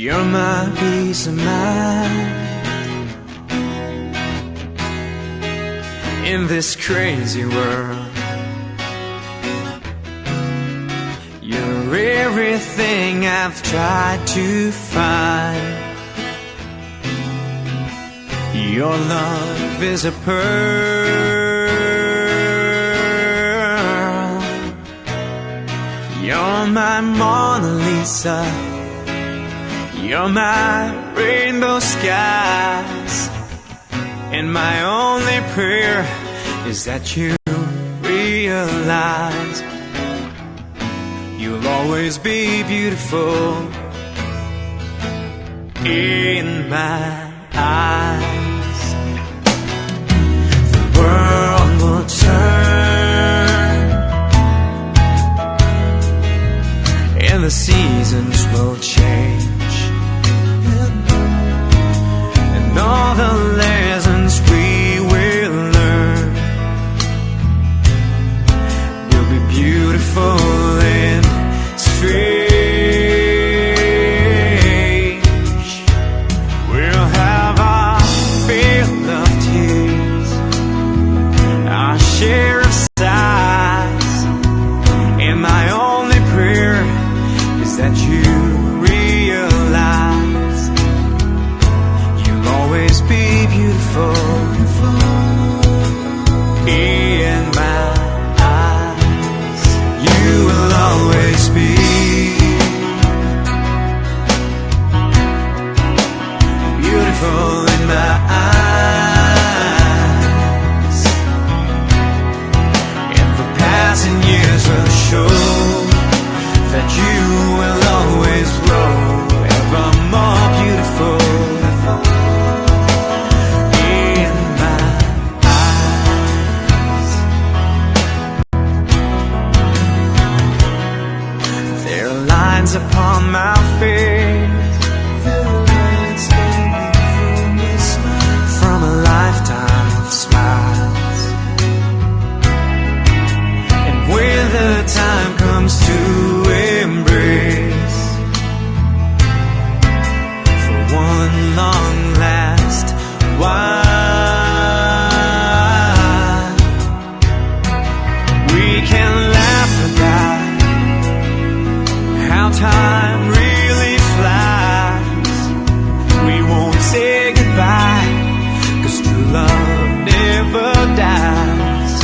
You're my peace of mind in this crazy world. You're everything I've tried to find. Your love is a pearl. You're my Mona Lisa. You're my rainbow skies. And my only prayer is that you realize you'll always be beautiful in my eyes. The world will turn and the seasons will change, and all the lessons we will learn will be beautiful and strange. We'll have our fill of tears, our share of sighs, and my only prayer is that you realize you'll always be beautiful in my eyes. You will always be beautiful in my eyes, and the passing years will show that you will always grow ever more beautiful in my eyes. There are lines upon my face from a lifetime of smiles, and when the time comes to embrace for one long last while, we can laugh about how time really flies. We won't say goodbye, 'cause true love never dies.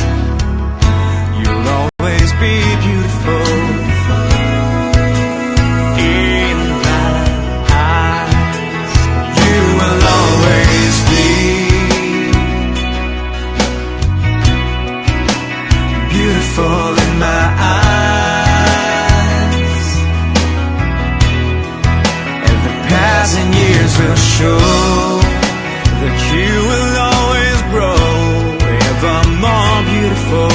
You'll always be beautiful in my eyes. You will always be beautiful in my eyes, and the passing years will show that you will always grow ever more beautiful